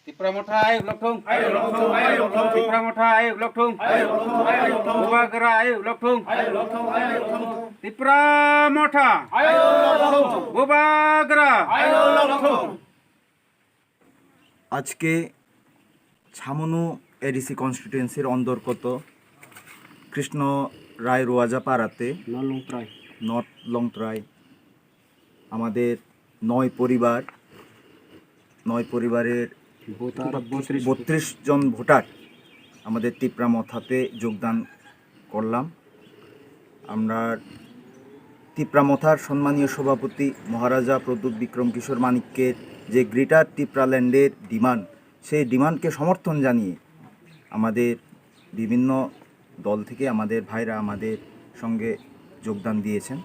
Tipramotha ayuk lokthung. Tipramotha ayuk lokthung. Bubagara ayuk lokthung. Tipramotha Bubagara। আজকে Chhamanu ADC কনস্টিটুয়েন্সির অন্তর্গত কৃষ্ণ রায় রোয়াজা পাড়াতে north লংত্রাই আমাদের 9 পরিবারের 32 জন ভোটার আমাদের তিপ্রামথাতে যোগদান করলাম। আমরা তিপ্রামথার সম্মানীয় সভাপতি মহারাজা প্রদ্যুৎ বিক্রম কিশোর মানিক্যের যে গ্রেটার তিপ্রাল্যান্ডের ডিমান্ড, সেই ডিমান্ডকে সমর্থন জানিয়ে আমাদের বিভিন্ন দল থেকে আমাদের ভাইরা আমাদের সঙ্গে যোগদান দিয়েছেন।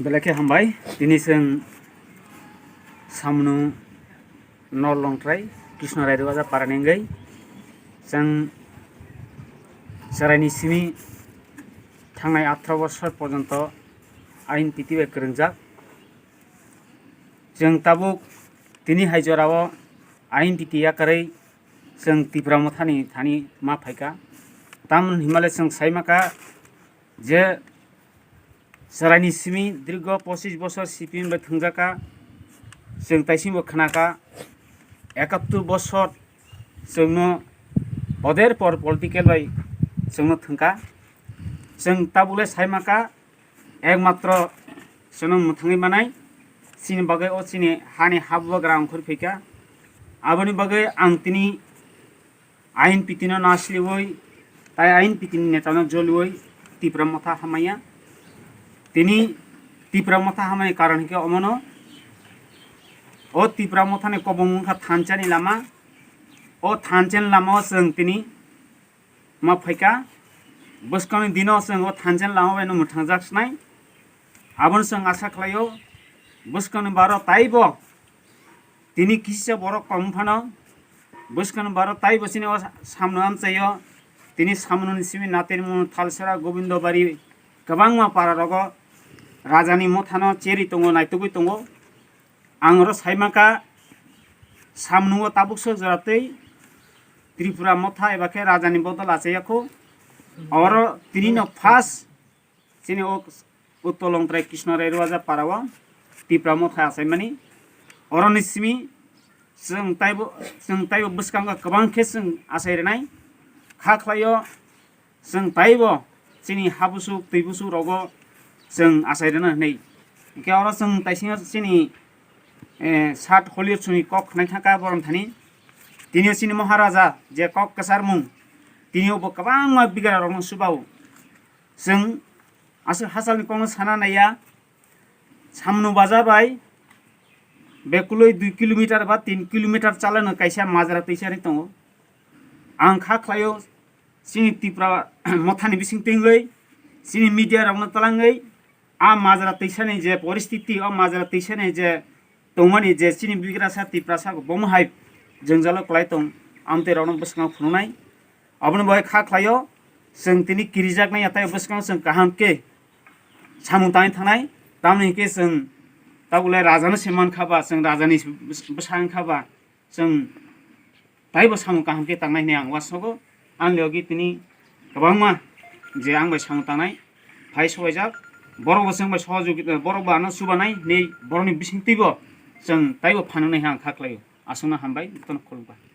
बेलाखे हामबाय दिनै जों सामनु नर्थ लंथ्राइ कृष्ण राय रवाजा पारानिंगै जों सारायनि सिमी थांनाय 18 बोसोर पर्यन्त आइन पिटिबाय गोरोंजाक जों ताबुक दिनै हाइजराव आइन पिटियाकारै जों तिप्रामथानि थानि मा फाइका तामन हिमालय जों साइमाका जे सारायनि सिमी दीर्घ 25 बोसोर सिपिएम बाय थंजाका जों ताइसिमबो खोनाका 71 बोसोर जोंनो पदेर पर पलिटिकल बाय जोंनो थंका जों ताबुले साइमाका एकमात्र जोंनो मुथाङै बानाय सिनि बागै अ सिनि हानि हाबुग्रा अंखर फैका आबनि बागै आं तिनि आइन पिटिनो नासलिवै ताइ आइन पिटिनि नेतानो जलिवै तिप्रामथा हामाया তিনি তিপ্রামথা হামাই কারণ কি অমনো ও তিপ্রামথানে কবমুখা থানচানি লামা ও থানচেন লামা जों তিনি मा फाइका बसकानि दिनो जों ও থানচেन लामा बायनो मुथांजाखसनाय आबन जों आसा खालायो बसकानि बारो ताइबो তিনি किसे बर कमफानो बसकानि बारो ताइबो सिनि सामनो आमचायो তিনি सामनोनि सिमि नातेनि मु थालसेरा गोविंदबारी गोबां मा पारारगो राजानि मथानो चेरि दङो नायतुगै दङो आंरो साइमाका सामनुओ ताबुकसो जरातै त्रिपुरा मथा एबाखे राजानि बदल आचेयाखौ और तिनिनो फार्स्ट सिनि उत्तर लंथ्राइ कृष्ण राय रवाजा पाराव त्रिपुरा मथा आचाइमानि अरनि सिमि जों ताइबो बसकांगा गोबां खेस जों आचाइरनाय खाख्लायो जों ताइबो सिनि हाबुसु दैबुसु रगो जों आसायरनो नै के और जों ताइसिङा सिनि सात हलिउड सुनि कक नायथाका बरम थानि तिनियो सिनि महाराजा जे कक कसार मुं तिनियो गोबां मा बिगार रंनो सुबाव जों आसो हासालनि कनो साना नाया सामनु बाजाबाय बेकुलै 2 किलोमीटर बा 3 किलोमीटर चालानो काइसा माजरा तैसारि दङ आं खाख्लायो सिनि तिप्रा मथानि बिसिं तिंगै सिनि मीडिया रंनो तलाङै आ माजरा तैसानि जे परिस्थिति अ माजरा तैसानि जे तंमानि जे सिनि बिग्रासा तिप्रासा बमहाय जोंजालो क्लाइतों आमते रंनो बसकां फुनुनाय अबन बय खाख्लायो जों तिनि किरिजाक नाय आताय बसकां जों काहामके सामुताय थानाय तामनि के जों ताबुले राजानो समान खाबा जों राजानि बसां खाबा जों ताइबो सामु काहामके तांनाय ने आं वासबो आं लोगि तिनि गोबां मा जे आं बाय सामु तांनाय फाय सबायजाक बरबो जों बाय सहयोगिता बरबो आनो सुबानाय नै बरनि बिसिंतिबो जों ताइबो फाननाय आं खाख्लायो आसना हामबाय तन खुलुमबाय।